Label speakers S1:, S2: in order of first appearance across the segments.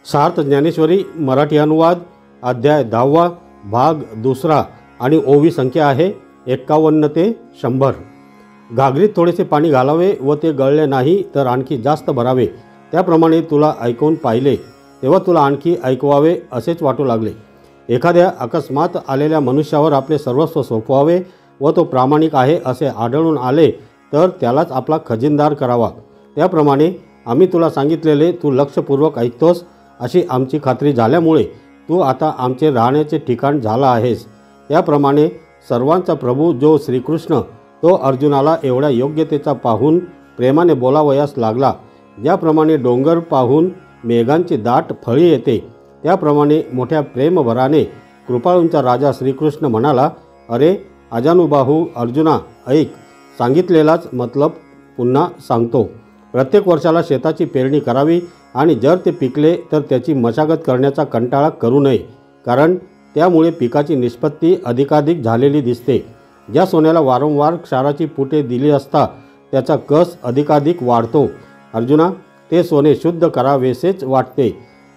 S1: सार्थ ज्ञानेश्वरी मराठी अनुवाद अध्याय 10 भाग 2 आणि ओवी संख्या आहे 51 ते 100। घागरीत थोडेसे पाणी घालावे व ते गळले नाही तर आणखी जास्त भरावे, त्याप्रमाणे तुला ऐकून पाहिले तेव्हा तुला आणखी ऐकवावे असेच वाटू लागले। एखाद्या अकस्मात आलेल्या मनुष्यावर आपले सर्वस्व सोपवावे व तो प्रामाणिक आहे असे आढळून आले तर त्यालाच आपला खजिनदार करावा। त्याप्रमाणे आम्ही तुला सांगितलेले तू लक्षपूर्वक ऐकतोस अशी आमची खात्री झाल्यामुळे तू आता आमचे राहण्याचे ठिकाण झाला आहेस। त्याप्रमाणे सर्वांचा प्रभू जो श्रीकृष्ण तो अर्जुनाला एवढ्या योग्यतेचा पाहून प्रेमाने बोलावयास लागला। ज्याप्रमाणे डोंगर पाहून मेघांची दाट फळी येते त्याप्रमाणे मोठ्या प्रेमभराने कृपाळूंचा राजा श्रीकृष्ण म्हणाला, अरे अजानुबाहू अर्जुना, ऐक, सांगितलेलाच मतलब पुन्हा सांगतो। प्रत्येक वर्षाला शेताची पेरणी करावी आणि जर ते पिकले तर त्याची मशागत करण्याचा कंटाळा करू नये, कारण त्यामुळे पिकाची निष्पत्ती अधिकाधिक झालेली दिसते। ज्या सोन्याला वारंवार क्षाराची पुटे दिली असता त्याचा कस अधिकाधिक वाढतो। अर्जुना, ते सोने शुद्ध करावेसेच वाटते।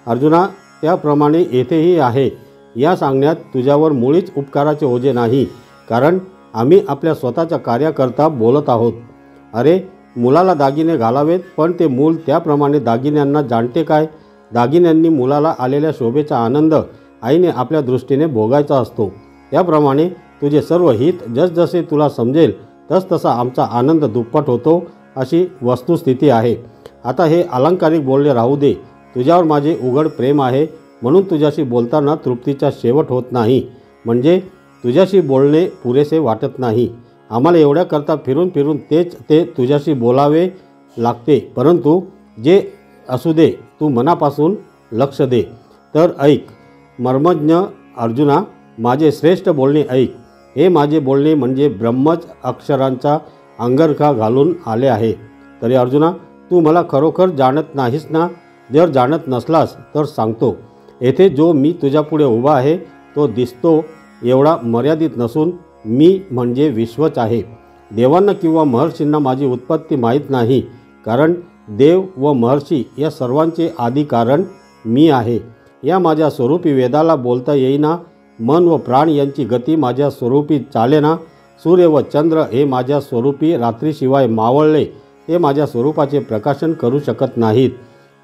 S1: अर्जुना, त्याप्रमाणे येथेही आहे। या सांगण्यात तुझ्यावर मुळीच उपकाराचे ओझे नाही, कारण आम्ही आपल्या स्वतःच्या कार्याकरता बोलत आहोत। अरे, मुलाला दागिने घालावेत, पण ते मूल त्याप्रमाणे दागिन्यांना जाणते काय? दागिन्यांनी मुलाला आलेल्या शोभेचा आनंद आईने आपल्या दृष्टीने भोगायचा असतो। त्याप्रमाणे तुझे सर्व हित जसजसे तुला समजेल तसतसा आमचा आनंद दुप्पट होतो, अशी वस्तुस्थिती आहे। आता हे अलंकारिक बोलणे राहू दे। तुझ्यावर माझे उघड प्रेम आहे, म्हणून तुझ्याशी बोलताना तृप्तीचा शेवट होत नाही, म्हणजे तुझ्याशी बोलणे पुरेसे वाटत नाही। आम्हाला एवढ्याकरता फिरून फिरून ते तुझ्याशी बोलावे लागते, परंतु जे असू दे, तू मनापासून लक्ष दे। तर ऐक मर्मज्ञ अर्जुना, माझे श्रेष्ठ बोलणे ऐक। हे माझे बोलणे म्हणजे ब्रह्मच अक्षरांचा अंगरखा घालून आले आहे। तरी अर्जुना, तू मला खरोखर जाणत नाहीस ना? जर जाणत नसलास तर सांगतो। येथे जो मी तुझ्यापुढे उभा आहे तो दिसतो एवढा मर्यादित नसून मी म्हणजे विश्वच आहे। देवांना किंवा महर्षींना माझी उत्पत्ती माहीत नाही, कारण देव व महर्षी या सर्वांचे आदी कारण मी आहे। या माझ्या स्वरूपी वेदाला बोलता येईना, मन व प्राण यांची गती माझ्या स्वरूपी चालेना। सूर्य व चंद्र हे माझ्या स्वरूपी रात्रीशिवाय मावळले ते माझ्या स्वरूपाचे प्रकाशन करू शकत नाहीत।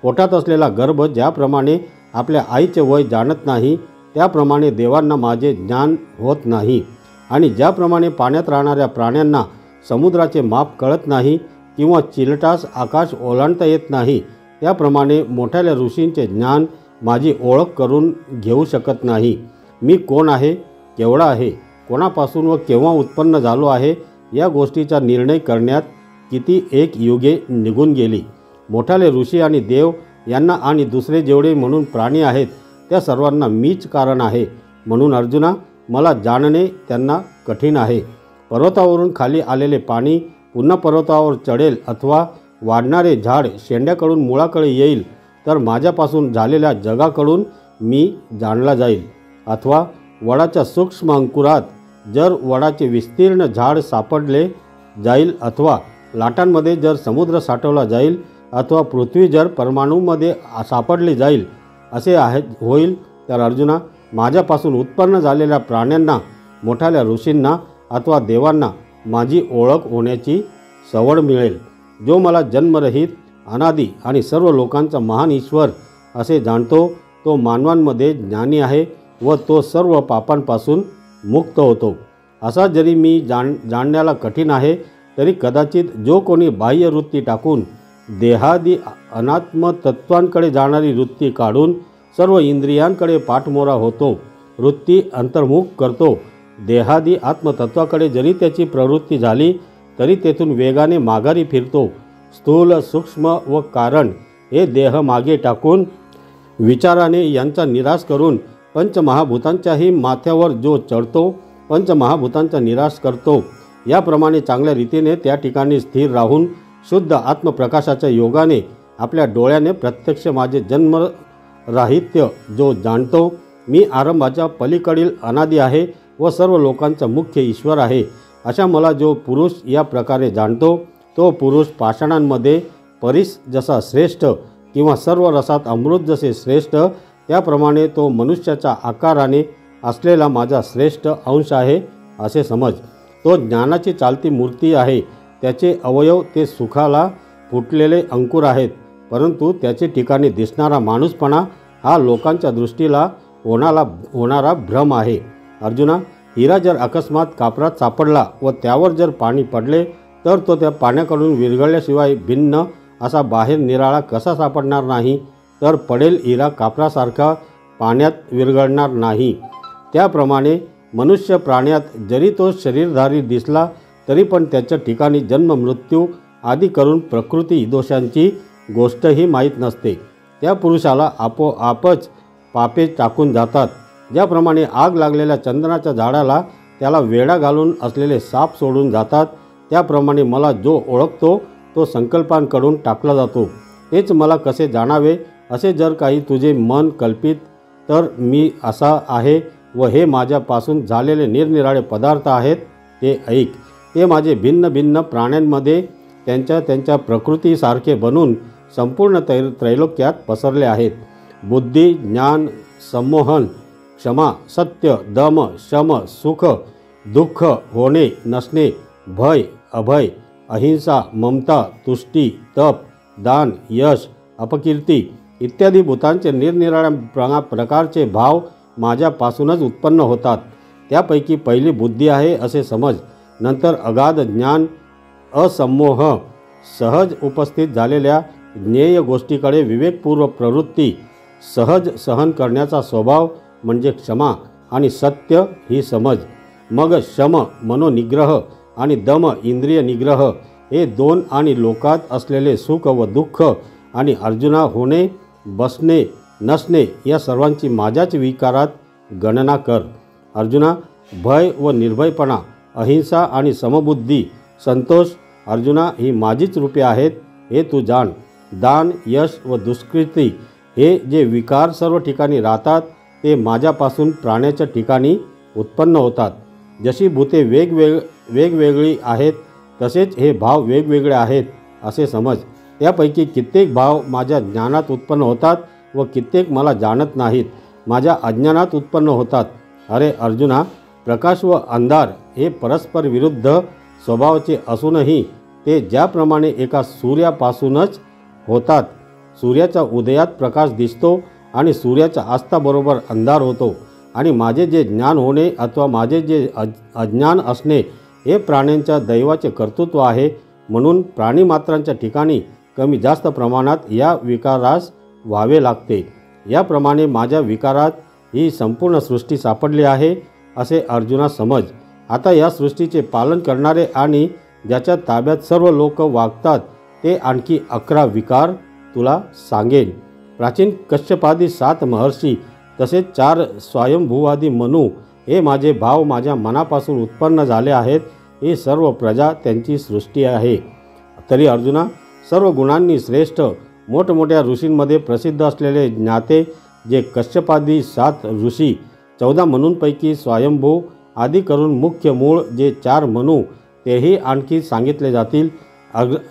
S1: पोटात असलेला गर्भ ज्याप्रमाणे आपल्या आईचे वय जाणत नाही त्याप्रमाणे देवांना माझे ज्ञान होत नाही, आणि ज्याप्रमाणे पाण्यात राहणाऱ्या प्राण्यांना समुद्राचे माप कळत नाही किंवा चिलटास आकाश ओलांडता येत नाही, त्याप्रमाणे मोठ्याल्या ऋषींचे ज्ञान माझी ओळख करून घेऊ शकत नाही। मी कोण आहे, केवढा आहे, कोणापासून व केव्हा उत्पन्न झालो आहे या गोष्टीचा निर्णय करण्यात किती एक युगे निघून गेली। मोठाले ऋषी आणि देव यांना आणि दुसरे जेवढे म्हणून प्राणी आहेत त्या सर्वांना मीच कारण आहे। म्हणून अर्जुना, मला जाणणे त्यांना कठीण आहे। पर्वतावरून खाली आलेले पाणी पुन्हा पर्वतावर चढेल अथवा वाढणारे झाड शेंड्याकडून मुळाकडे येईल तर माझ्यापासून झालेल्या जगाकडून मी जाणला जाईल। अथवा वडाच्या सूक्ष्म अंकुरात जर वडाचे विस्तीर्ण झाड सापडले जाईल, अथवा लाटांमध्ये जर समुद्र साठवला जाईल, अथवा पृथ्वी जर परमाणूमध्ये सापडली जाईल असे होईल, तर अर्जुना, माझ्यापासून उत्पन्न झालेल्या प्राण्यांना, मोठ्याल्या ऋषींना अथवा देवांना माझी ओळख होण्याची सवड मिळेल। जो मला जन्मरहित, अनादी आणि सर्व लोकांचा महान ईश्वर असे जाणतो तो मानवांमध्ये ज्ञानी आहे व तो सर्व पापांपासून मुक्त होतो। असा जरी मी जाणण्याला कठीण आहे, तरी कदाचित जो कोणी बाह्य वृत्ती टाकून देहादी अनात्म तत्वांकडे जाणारी वृत्ती काढून सर्व इंद्रियांकडे पाठमोरा होतो, वृत्ती अंतर्मुख करतो, देहादी आत्मतत्वाकडे जरी त्याची प्रवृत्ती झाली तरी तेथून वेगाने माघारी फिरतो, स्थूल, सूक्ष्म व कारण हे देह मागे टाकून विचाराने यांचा निराश करून पंचमहाभूतांच्याही माथ्यावर जो चढतो, पंचमहाभूतांचा निराश करतो, याप्रमाणे चांगल्या रीतीने त्या ठिकाणी स्थिर राहून शुद्ध आत्मप्रकाशाच्या योगाने आपल्या डोळ्याने प्रत्यक्ष माझे जन्मराहित्य जो जाणतो, मी आरंभाच्या पलीकडील अनादी आहे व सर्व लोकांचा मुख्य ईश्वर आहे, अशा मला जो पुरुष या प्रकारे जाणतो तो पुरुष पाषाणांमध्ये परीस जसा श्रेष्ठ किंवा सर्व रसात अमृत जसे श्रेष्ठ, त्याप्रमाणे तो मनुष्याच्या आकाराने असलेला माझा श्रेष्ठ अंश आहे असे समज. तो ज्ञानाची चालती मूर्ती आहे. त्याचे अवयव ते सुखाला फुटलेले अंकुर आहेत, परंतु त्याचे ठिकाणी दिसणारा माणूसपणा हा लोकांच्या दृष्टीला होणारा भ्रम आहे. अर्जुना, हिरा जर अकस्मात कापरात सापडला व त्यावर जर पाणी पडले तर तो त्या पाण्याकडून विरघळल्याशिवाय भिन्न असा बाहेर निराळा कसा सापडणार नाही? तर पडेल हिरा कापरासारखा पाण्यात विरघळणार नाही. त्याप्रमाणे मनुष्य प्राण्यात जरी तो शरीरधारी दिसला तरी पण त्याच्या ठिकाणी जन्म मृत्यू आदी करून प्रकृती दोषांची गोष्टही माहीत नसते. त्या पुरुषाला आपोआपच पापे टाकून जातात. ज्याप्रमाणे आग लागलेल्या चंदनाच्या झाडाला त्याला वेढा घालून असलेले साप सोडून जातात, त्याप्रमाणे मला जो ओळखतो तो संकल्पांकडून टाकला जातो. तेच मला कसे जाणावे असे जर काही तुझे मन कल्पित तर मी असा आहे व हे माझ्यापासून झालेले निरनिराळे पदार्थ आहेत ते ऐक. ते माझे भिन्न भिन्न प्राण्यांमध्ये त्यांच्या प्रकृतीसारखे बनून संपूर्ण त्रैलोक्यात पसरले आहेत. बुद्धी, ज्ञान, संमोहन, क्षमा, सत्य, दम, शम, सुख, दुःख, होणे, नसणे, भय, अभय, अहिंसा, ममता, तुष्टी, तप, दान, यश, अपकीर्ती इत्यादी भूतांचे निरनिराळ्या प्रकारचे भाव माझ्यापासूनच उत्पन्न होतात. त्यापैकी पहिली बुद्धी आहे असे समज. नंतर अगाध ज्ञान, असमोह, सहज उपस्थित झालेल्या ज्ञेय गोष्टीकडे विवेकपूर्वक प्रवृत्ती, सहज सहन करण्याचा स्वभाव म्हणजे क्षमा आणि सत्य ही समज. मग शम मनोनिग्रह आणि दम इंद्रिय निग्रह हे दोन आणि लोकात असलेले सुख व दुःख आणि अर्जुना होणे, बसणे, नसणे या सर्वांची माझ्याच विकारात गणना कर. अर्जुना, भय व निर्भयपणा, अहिंसा आणि समबुद्धी, संतोष अर्जुना ही माझीच रूपे आहेत हे तू जाण. दान, यश व दुष्कृती हे जे विकार सर्व ठिकाणी राहतात ते माझ्यापासून प्राण्याच्या ठिकाणी उत्पन्न होतात. जशी भूते वेगवेगळी आहेत तसेच हे भाव वेगवेगळे आहेत असे समज. त्यापैकी कित्येक भाव माझ्या ज्ञानात उत्पन्न होतात व कित्येक मला जाणत नाहीत, माझ्या अज्ञानात उत्पन्न होतात. अरे अर्जुना, प्रकाश व अंधार हे परस्पर विरुद्ध स्वभावाचे असूनही ते ज्याप्रमाणे एका सूर्यापासूनच होतात. सूर्याच्या उदयात प्रकाश दिसतो आणि सूर्याच्या अस्ताबरोबर अंधार होतो. आणि माझे जे ज्ञान होणे अथवा माझे जे अज्ञान असणे हे प्राण्यांच्या दैवाचे कर्तृत्व आहे. म्हणून प्राणीमात्रांच्या ठिकाणी कमी जास्त प्रमाणात या विकारास व्हावे लागते. याप्रमाणे माझ्या विकारात ही संपूर्ण सृष्टी सापडली आहे असे अर्जुना समज. आता या सृष्टीचे पालन करणारे आणि ज्याच्या ताब्यात सर्व लोक वागतात ते आणखी 11 विकार तुला सांगेन. प्राचीन कश्यपादी 7 महर्षी तसेच 4 स्वयंभूवादी मनू हे माझे भाव माझ्या मनापासून उत्पन्न झाले आहेत. ही सर्व प्रजा त्यांची सृष्टी आहे. तरी अर्जुना, सर्व गुणांनी श्रेष्ठ मोठमोठ्या ऋषींमध्ये प्रसिद्ध असलेले ज्ञाते जे कश्यपादी 7 ऋषी, 14 मनूंपैकी स्वयंभू आदी करून मुख्य मूळ जे 4 मनू तेही आणखी सांगितले जातील.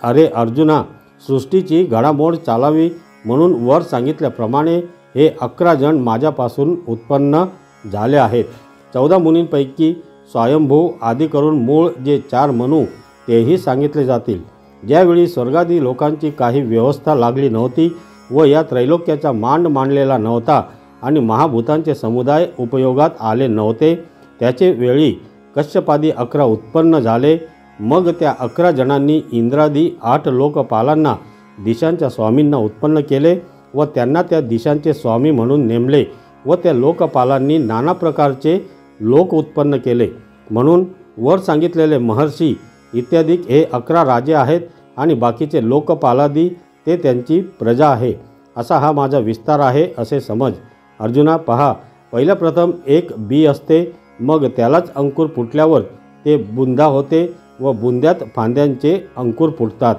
S1: अरे अर्जुना, सृष्टीची घडामोड चालावी म्हणून वर सांगितल्याप्रमाणे हे 11 जण माझ्यापासून उत्पन्न झाले आहेत. 14 मुनींपैकी स्वयंभू आदी करून मूळ जे 4 मनू तेही सांगितले जातील. ज्यावेळी स्वर्गादी लोकांची काही व्यवस्था लागली नव्हती व या त्रैलोक्याचा मांड मांडलेला नव्हता आणि महाभूतांचे समुदाय उपयोगात आले नव्हते, त्याचे वेळी कश्यपादी 11 उत्पन्न झाले. मग त्या 11 जणांनी इंद्रादी 8 लोकपालांना दिशांच्या स्वामींना उत्पन्न केले व त्यांना त्या दिशांचे स्वामी म्हणून नेमले व त्या लोकपालांनी नाना प्रकारचे लोक उत्पन्न केले. म्हणून वर सांगितलेले महर्षी इत्यादी हे 11 राजे आहेत आणि बाकीचे लोकपालादी ते त्यांची प्रजा आहे. असा हा माझा विस्तार आहे असे समज. अर्जुना पहा, पहिल्या प्रथम एक बी असते, मग त्यालाच अंकुर फुटल्यावर ते बुंदा होते व बुंद्यात फांद्यांचे अंकुर फुटतात.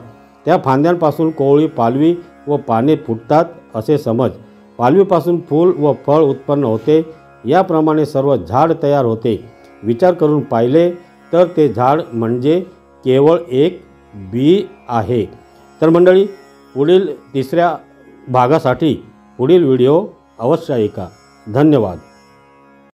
S1: त्या फांद्यांपासून कोवळी, पालवी व पाने फुटतात असे समज. पालवीपासून फूल व फळ उत्पन्न होते. याप्रमाणे सर्व झाड तयार होते. विचार करून पाहिले तर ते झाड म्हणजे केवळ एक बी आहे. तर मंडळी, पुढील 3ऱ्या भागासाठी पुढील व्हिडिओ अवश्य ऐका. धन्यवाद.